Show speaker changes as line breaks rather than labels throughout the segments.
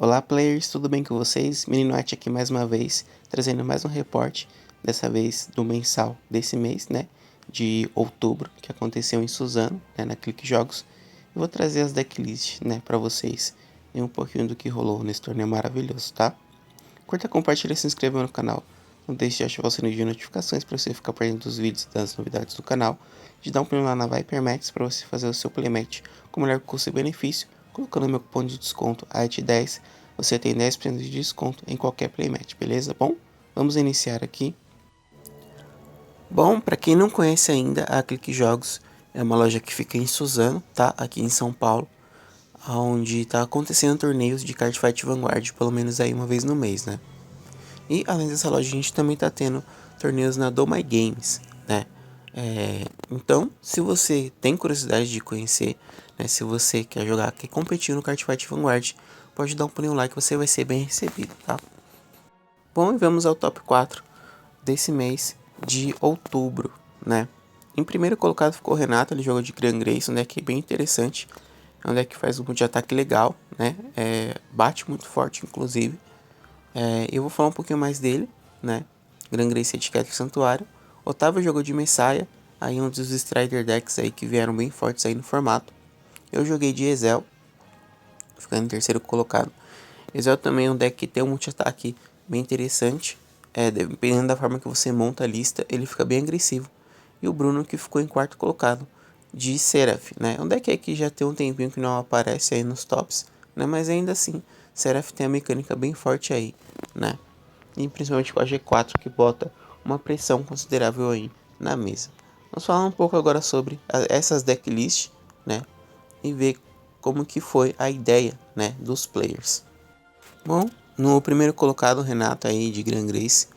Olá players, tudo bem com vocês? Meninote aqui mais uma vez, trazendo mais um reporte, dessa vez do mensal desse mês, né, de outubro, que aconteceu em Suzano, né, na Clique Jogos. Eu vou trazer as decklists, né, para vocês e um pouquinho do que rolou nesse torneio maravilhoso, tá? Curta, compartilha e se inscreva no canal. Não deixe de ativar o sininho de notificações para você ficar perdendo dos vídeos e das novidades do canal. De dar um pulo lá na Vipermax para você fazer o seu playmatch com o melhor custo e benefício. Colocando meu cupom de desconto AIT10, você tem 10% de desconto em qualquer playmatch, beleza? Bom, vamos iniciar aqui. Bom, para quem não conhece ainda, a Clique Jogos é uma loja que fica em Suzano, tá? Aqui em São Paulo, onde tá acontecendo torneios de Cardfight Vanguard, pelo menos aí uma vez no mês, né? E além dessa loja, a gente também tá tendo torneios na Do My Games, né? Então, se você tem curiosidade de conhecer, né, se você quer jogar, quer competir no Cardfight Vanguard, pode dar um pulinho lá que você vai ser bem recebido, tá? Bom, e vamos ao top 4 desse mês de outubro, né? Em primeiro colocado ficou o Renato, ele jogou de Gran Grace, um deck bem interessante. É um deck que faz um de ataque legal, né? Bate muito forte, inclusive. Eu vou falar um pouquinho mais dele, né? Gran Grace Etiqueta e Santuário. Otávio jogou de Messiah, aí um dos Strider decks aí que vieram bem fortes aí no formato. Eu joguei de Ezel, ficando em terceiro colocado. Ezel também é um deck que tem um multi-ataque bem interessante. Dependendo da forma que você monta a lista, ele fica bem agressivo. E o Bruno que ficou em quarto colocado, de Seraph, né? Um deck aí que já tem um tempinho que não aparece aí nos tops, né? Mas ainda assim, Seraph tem a mecânica bem forte aí, né? E principalmente com a G4 que bota uma pressão considerável aí na mesa. Vamos falar um pouco agora sobre essas decklists, né? E ver como que foi a ideia, né, dos players. Bom, no primeiro colocado, o Renato aí de Gran Grace.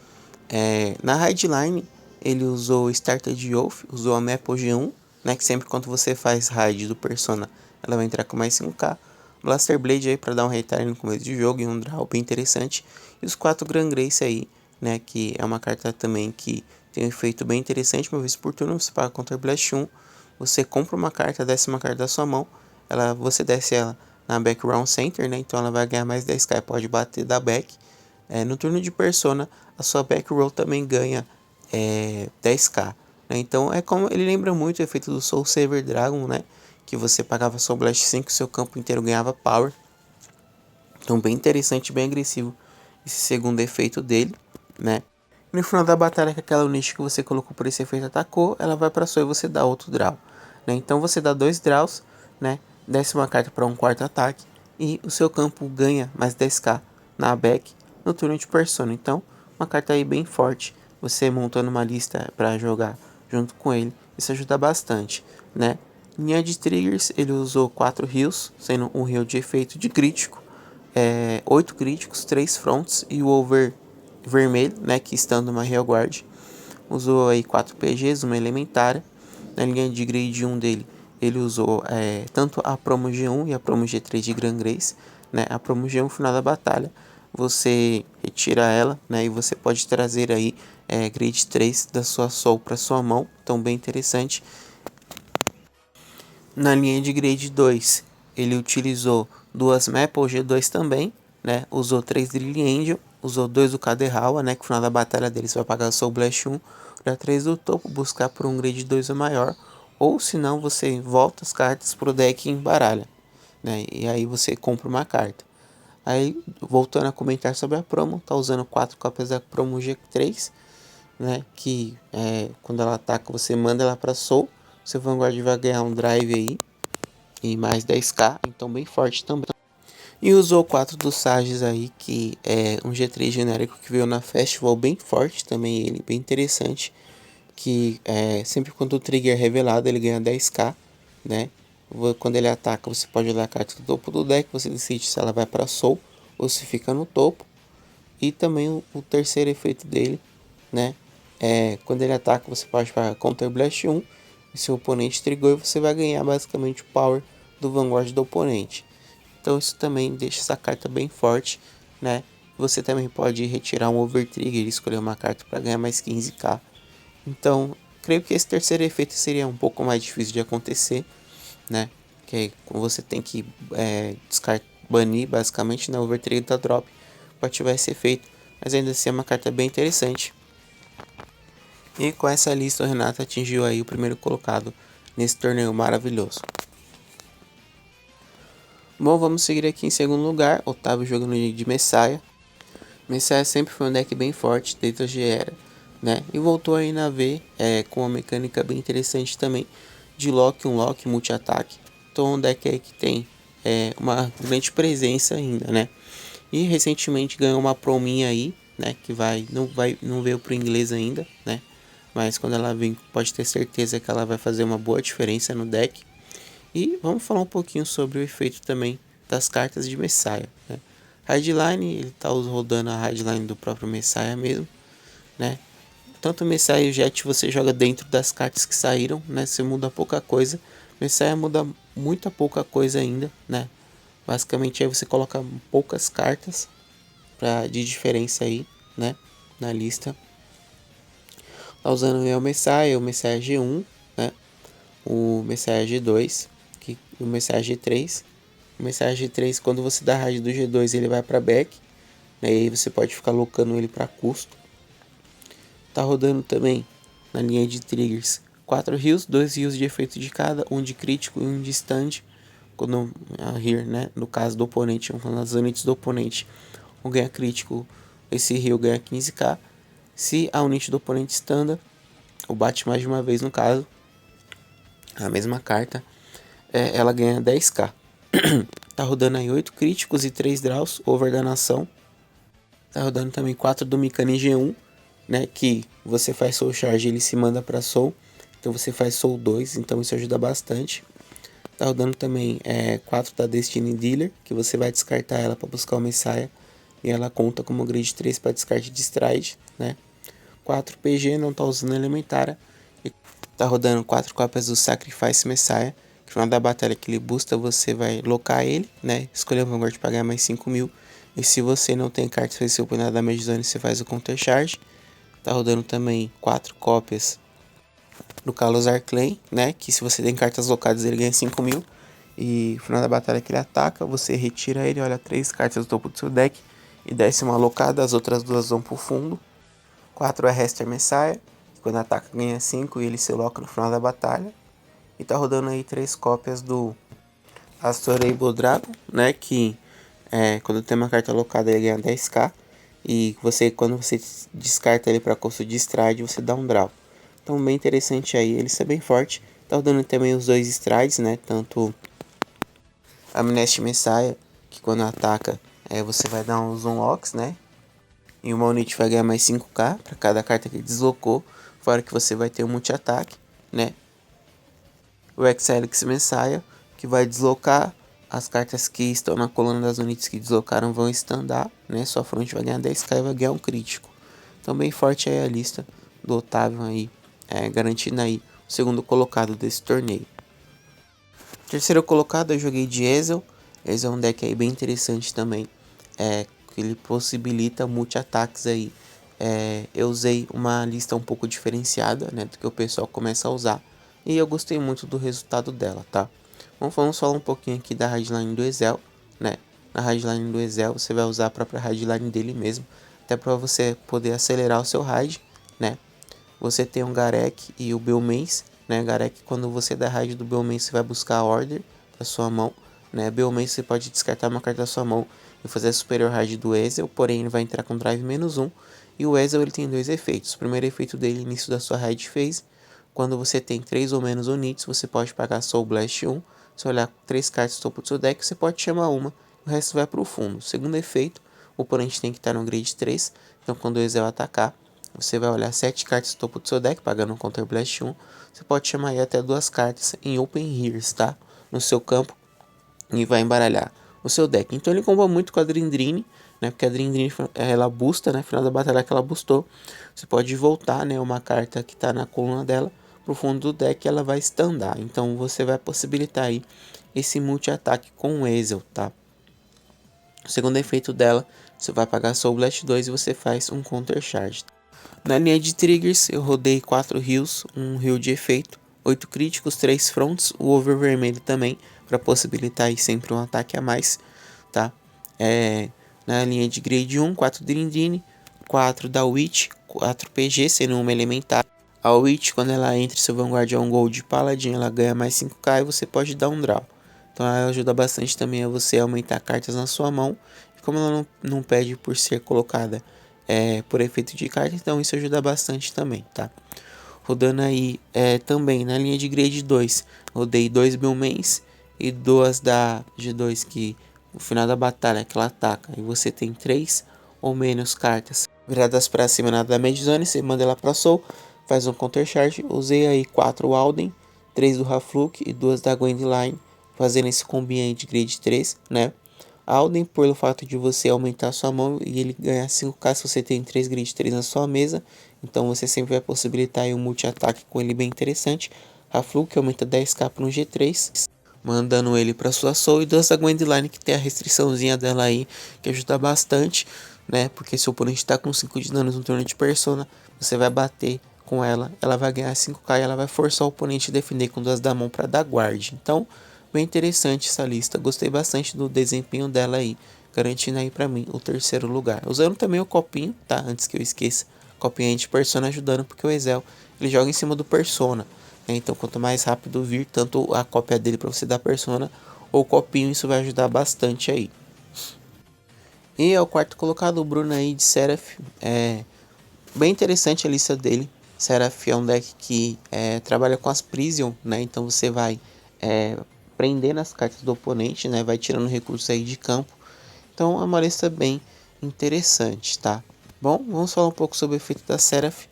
Na Raidline, ele usou Starter de Oath, usou a Maple G1, né, que sempre quando você faz raid do Persona, ela vai entrar com mais 5k. Blaster Blade aí para dar um retalho no começo de jogo e um draw bem interessante. E os 4 Gran Grace aí, né, que é uma carta também que tem um efeito bem interessante. Uma vez por turno você paga Counter Blast 1, você compra uma carta, desce uma carta da sua mão, você desce ela na Background Center, né, então ela vai ganhar mais 10k, pode bater da back. No turno de Persona, a sua back row também ganha 10k. Né? Então é como ele lembra muito o efeito do Soul Saver Dragon, né? Que você pagava Soul Blast 5 e seu campo inteiro ganhava power. Então bem interessante, bem agressivo esse segundo efeito dele, né? E no final da batalha, que aquela unidade que você colocou por esse efeito atacou, ela vai para sua e você dá outro draw. Né? Então você dá 2 draws, né? Desce uma carta para um quarto ataque e o seu campo ganha mais 10k na back no turno de Persona. Então, uma carta aí bem forte, você montando uma lista para jogar junto com ele, isso ajuda bastante, né? Linha de triggers, ele usou 4 heals, sendo um heal de efeito de crítico, 8 críticos, 3 fronts e o over vermelho, né, que estando uma Real Guard. Usou aí 4 PGs, uma elementária. Na linha de grade 1 dele, ele usou tanto a promo G1 e a promo G3 de Gran Grace, né? A promo G1 no final da batalha, você retira ela, né? E você pode trazer aí grade 3 da sua Soul para sua mão, então bem interessante. Na linha de grade 2, ele utilizou duas Maple G2 também, né? Usou 3 Drill Angel, usou 2 do Kaderhawa, né? Que no final da batalha dele você vai pagar Soul Blast 1, para 3 do topo, buscar por um grade 2 ou maior, ou se não você volta as cartas pro deck e embaralha, né? E aí você compra uma carta. Aí, voltando a comentar sobre a promo, tá usando 4 cópias da promo G3, né? Que quando ela ataca, você manda ela para Soul. Seu Vanguard vai ganhar um drive aí e mais 10k, então bem forte também. E usou 4 dos Sages aí, que é um G3 genérico que veio na Festival, bem forte também ele, bem interessante. Que sempre quando o trigger é revelado ele ganha 10k, né? Quando ele ataca você pode olhar a carta do topo do deck, você decide se ela vai para Soul ou se fica no topo. E também o terceiro efeito dele, né? Quando ele ataca você pode para Counter Blast 1 e seu oponente trigou e você vai ganhar basicamente o power do Vanguard do oponente. Então isso também deixa essa carta bem forte, né? Você também pode retirar um Overtrigger e escolher uma carta para ganhar mais 15k. Então, creio que esse terceiro efeito seria um pouco mais difícil de acontecer, né? Que aí você tem que banir basicamente, né, o overtrigger da drop para ativar esse efeito, mas ainda assim é uma carta bem interessante. E com essa lista o Renato atingiu aí o primeiro colocado nesse torneio maravilhoso. Bom, vamos seguir aqui em segundo lugar, Otávio jogando de Messiah. Messiah sempre foi um deck bem forte desde a Gera, né? E voltou aí na V com uma mecânica bem interessante também de um lock, multi-ataque. Então é um deck aí que tem uma grande presença ainda, né? E recentemente ganhou uma prominha aí, né? Que não veio pro inglês ainda, né? Mas quando ela vir, pode ter certeza que ela vai fazer uma boa diferença no deck. E vamos falar um pouquinho sobre o efeito também das cartas de Messiah, né? Hardline, ele tá rodando a hardline do próprio Messiah mesmo, né? Tanto o Messiah e o Jet você joga dentro das cartas que saíram, né? Você muda pouca coisa. Messiah muda muita pouca coisa ainda, né? Basicamente aí você coloca poucas cartas de diferença aí, né? Na lista. Tá usando o Messiah G1, né? O Messiah G2, o Messiah G3. O Messiah G3, quando você dá raid do G2, ele vai para back, né? E aí você pode ficar locando ele para custo. Tá rodando também na linha de triggers 4 heals, 2 heals de efeito de cada, um de crítico e um de stand. Quando a heal, né? No caso do oponente, falando das unidades do oponente, ou ganha crítico, esse heal ganha 15k. Se a unidade do oponente standa, ou bate mais de uma vez no caso, a mesma carta, ela ganha 10k. Tá rodando aí 8 críticos e 3 draws, over da nação. Tá rodando também 4 do Mikami G1, né, que você faz Soul Charge e ele se manda para Soul. Então você faz Soul 2, então isso ajuda bastante. Tá rodando também 4 da Destiny Dealer, que você vai descartar ela para buscar o Messiah. E ela conta como grid 3 para descarte de Stride, né. 4 PG, não tá usando Elementária. E tá rodando 4 cópias do Sacrifice Messiah. Que no final da batalha que ele busta, você vai locar ele, né, escolher o Vanguard para ganhar mais 5.000. E se você não tem carta especial por nada da Damage Zone, você faz o Counter Charge. Tá rodando também 4 cópias do Kalos Arclay, né? Que se você tem cartas locadas ele ganha 5.000. E no final da batalha que ele ataca, você retira ele, olha 3 cartas do topo do seu deck e desce uma locada, as outras 2 vão pro fundo. 4 é Hester Messiah, que quando ataca ganha 5 e ele se loca no final da batalha. E tá rodando aí 3 cópias do Astorable Dragon, né? Que quando tem uma carta locada ele ganha 10k. E quando você descarta ele para custo de stride, você dá um draw. Então bem interessante aí, ele está bem forte. Tá dando também os 2 strides, né? Tanto a Amnesty Messiah, que quando ataca, você vai dar uns unlocks, né? E uma unit vai ganhar mais 5k para cada carta que deslocou. Fora que você vai ter um multi-ataque, né? O Exelix Messiah, que vai deslocar. As cartas que estão na coluna das unidades que deslocaram vão standar, né? Sua front vai ganhar 10k e vai ganhar um crítico. Então bem forte aí a lista do Otávio aí, garantindo aí o segundo colocado desse torneio. Terceiro colocado eu joguei de Ezel. Ezel é um deck aí bem interessante também, que ele possibilita multi-ataques aí. Eu usei uma lista um pouco diferenciada, né, do que o pessoal começa a usar. E eu gostei muito do resultado dela, tá? Vamos falar um pouquinho aqui da hardline do Ezel, né? Na hardline do Ezel você vai usar a própria hardline dele mesmo, até para você poder acelerar o seu raid, né? Você tem um Garek e o Belmens, né? Garek, quando você dá raid do Belmens, você vai buscar a Order da sua mão, né? Belmens você pode descartar uma carta da sua mão e fazer a superior raid do Ezel, porém ele vai entrar com drive -1. E o Ezel ele tem 2 efeitos. O primeiro efeito dele, início da sua raid phase. Quando você tem 3 ou menos units, você pode pagar Soul Blast 1. Se olhar 3 cartas do topo do seu deck, você pode chamar uma, o resto vai para o fundo. Segundo efeito, o oponente tem que estar no grid 3, então quando o Ezel atacar, você vai olhar 7 cartas do topo do seu deck, pagando um Counter Blast 1. Você pode chamar aí até 2 cartas em Open Hears, tá? No seu campo, e vai embaralhar o seu deck. Então ele comba muito com a Drindrine, né? Porque a Drindrine ela busta, né? Final da batalha que ela bustou, você pode voltar, né? Uma carta que está na coluna dela pro fundo do deck, ela vai standar. Então você vai possibilitar aí esse multi-ataque com o Ezel, tá? O segundo efeito dela, você vai pagar Soul Blast 2 e você faz um Counter Charge. Na linha de triggers, eu rodei 4 heals, um heal de efeito, 8 críticos, 3 fronts, o over vermelho também, para possibilitar aí sempre um ataque a mais. tá? Na linha de grade 1, 4 Drindine, 4 da Witch, 4 PG, sendo uma elementar. A Witch, quando ela entra e seu Vanguard é um Gold Paladin, ela ganha mais 5k e você pode dar um draw. Então ela ajuda bastante também a você aumentar cartas na sua mão. E como ela não pede por ser colocada por efeito de carta, então isso ajuda bastante também, tá? Rodando aí também na linha de grade 2, rodei 2 Billmans e 2 da G2 que no final da batalha que ela ataca e você tem 3 ou menos cartas viradas para cima na damage zone, você manda ela para soul, faz um counter charge. Usei aí 4 Alden, 3 do Hafluk e 2 da Gwendyline, fazendo esse combi aí de grade 3, né? Alden, pelo fato de você aumentar sua mão e ele ganhar 5k se você tem 3 grade 3 na sua mesa. Então você sempre vai possibilitar aí um multi-ataque com ele bem interessante. Hafluk aumenta 10k para um G3, mandando ele para sua soul. E dança Gwendyline, que tem a restriçãozinha dela aí, que ajuda bastante, né? Porque se o oponente está com 5 de danos no turno de persona, você vai bater com ela, ela vai ganhar 5k e ela vai forçar o oponente a defender com 2 da mão para dar guard. Então, bem interessante essa lista, gostei bastante do desempenho dela aí, garantindo aí para mim o terceiro lugar. Usando também o copinho, tá? Antes que eu esqueça, copinho aí de persona ajudando, porque o Ezel, ele joga em cima do persona, né? Então, quanto mais rápido vir, tanto a cópia dele para você dar persona, ou o copinho, isso vai ajudar bastante aí. E é o quarto colocado, o Bruno aí de Seraph. Bem interessante a lista dele. Seraph é um deck que trabalha com as Prison, né? Então você vai prender nas cartas do oponente, né? Vai tirando recursos aí de campo. Então é uma lista bem interessante, tá? Bom, vamos falar um pouco sobre o efeito da Seraph.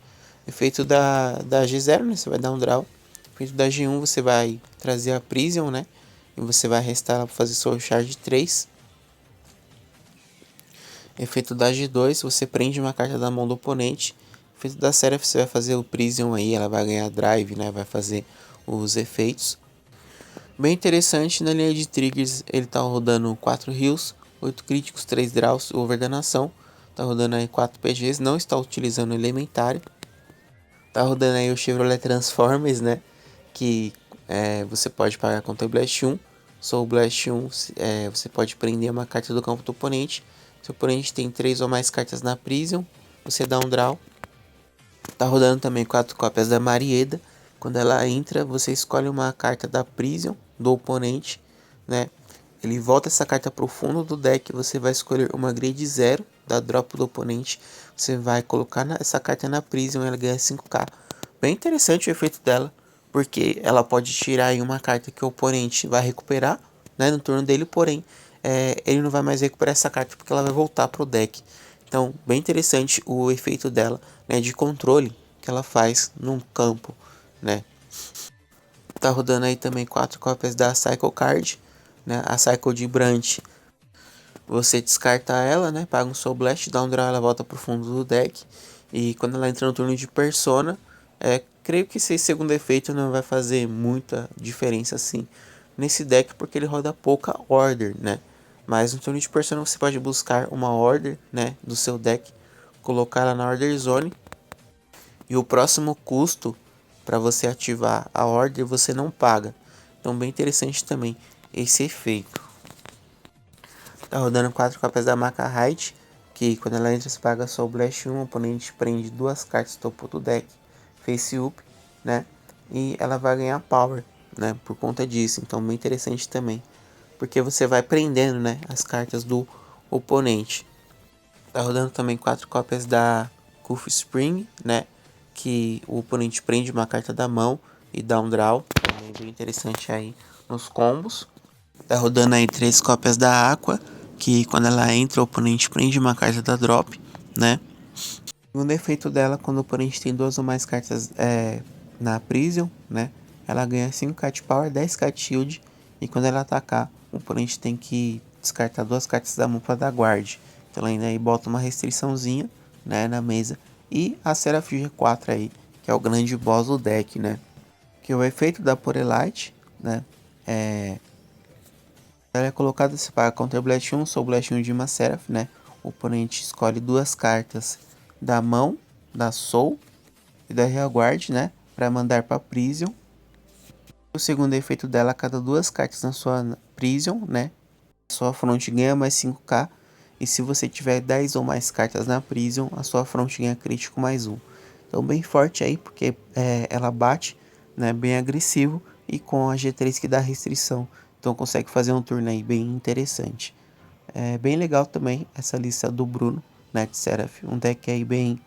Efeito da G0, né? Você vai dar um draw. Efeito da G1, você vai trazer a Prison, né? E você vai restar ela para fazer Soul Charge 3. Efeito da G2, você prende uma carta da mão do oponente. Efeito da Seraph, você vai fazer o Prison aí, ela vai ganhar drive, né? Vai fazer os efeitos. Bem interessante, na linha de triggers, ele tá rodando 4 heals, 8 críticos, 3 draws, over da nação. Tá rodando aí 4 PGs, não está utilizando elementário. Tá rodando aí o Chevrolet Transformers, né? Que você pode pagar contra o Blast 1. Soul Blast 1, você pode prender uma carta do campo do oponente. Se o oponente tem 3 ou mais cartas na Prison, você dá um draw. Tá rodando também 4 cópias da Marieda. Quando ela entra, você escolhe uma carta da Prison do oponente, né? Ele volta essa carta para o fundo do deck. Você vai escolher uma grade 0 da drop do oponente. Você vai colocar essa carta na Prison e ela ganha 5k. Bem interessante o efeito dela, porque ela pode tirar aí uma carta que o oponente vai recuperar, né, no turno dele, porém ele não vai mais recuperar essa carta porque ela vai voltar pro deck. Então, bem interessante o efeito dela, né, de controle que ela faz num campo, né. Tá rodando aí também 4 cópias da Cycle Card, né, a Cycle de Brant. Você descarta ela, né, paga um Soul Blast, dá um draw, ela volta pro fundo do deck. E quando ela entra no turno de Persona, creio que esse segundo efeito não vai fazer muita diferença assim nesse deck, porque ele roda pouca Order, né? Mas no turno de Persona você pode buscar uma Order, né, do seu deck, colocar ela na Order Zone. E o próximo custo para você ativar a Order você não paga. Então bem interessante também esse efeito. Tá rodando 4 cópias da Maca-Hide, que quando ela entra você paga só o Blast 1, o oponente prende 2 cartas do topo do deck, face up, né? E ela vai ganhar power, né? Por conta disso, então bem interessante também. Porque você vai prendendo, né, as cartas do oponente. Tá rodando também 4 cópias da Kufu Spring, né? Que o oponente prende uma carta da mão e dá um draw. Também bem interessante aí nos combos. Tá rodando aí 3 cópias da Aqua, que quando ela entra o oponente prende uma carta da drop, né? O defeito dela, quando o oponente tem 2 ou mais cartas na Prison, né? Ela ganha 5k de power, 10k de shield. E quando ela atacar, o oponente tem que descartar 2 cartas da mão para dar guard. Então ela ainda aí bota uma restriçãozinha, né, na mesa. E a Seraph G4 aí, que é o grande boss do deck, né? Que o efeito da Porelite, né? Ela é colocada se para Counter Blast 1, Soul Blast 1 de uma Seraph, né? O oponente escolhe 2 cartas da mão, da Soul e da Rearguard, né? Para mandar para Prison. O segundo efeito dela, a cada 2 cartas na sua Prison, né? sua front ganha mais 5k. E se você tiver 10 ou mais cartas na Prison, a sua front ganha crítico mais 1. Então bem forte aí, porque ela bate, né, bem agressivo, e com a G3 que dá restrição. Então consegue fazer um turno aí bem interessante. É bem legal também essa lista do Bruno, né, de Seraph. Um deck aí bem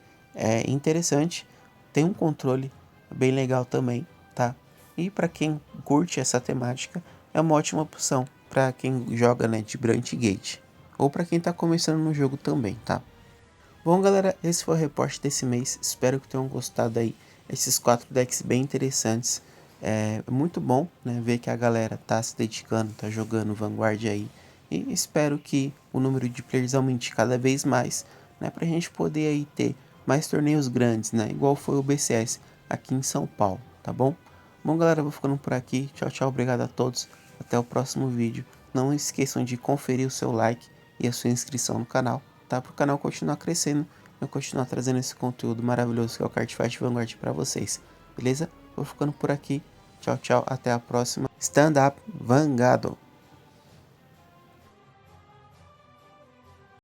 interessante. Tem um controle bem legal também, tá? E para quem curte essa temática, é uma ótima opção para quem joga, né, de Branch Gate. Ou para quem está começando no jogo também, tá? Bom, galera, esse foi o reporte desse mês. Espero que tenham gostado aí. Esses 4 decks bem interessantes. É muito bom, né, ver que a galera tá se dedicando, tá jogando Vanguard aí. E espero que o número de players aumente cada vez mais, né, pra gente poder aí ter mais torneios grandes, né, igual foi o BCS aqui em São Paulo, tá bom? Bom, galera, eu vou ficando por aqui. Tchau, tchau, obrigado a todos. Até o próximo vídeo. Não esqueçam de conferir o seu like e a sua inscrição no canal, tá? Para o canal continuar crescendo e eu continuar trazendo esse conteúdo maravilhoso que é o Cardfight Vanguard para vocês, beleza? Vou ficando por aqui. Tchau, tchau, até a próxima. Stand up, Vangado!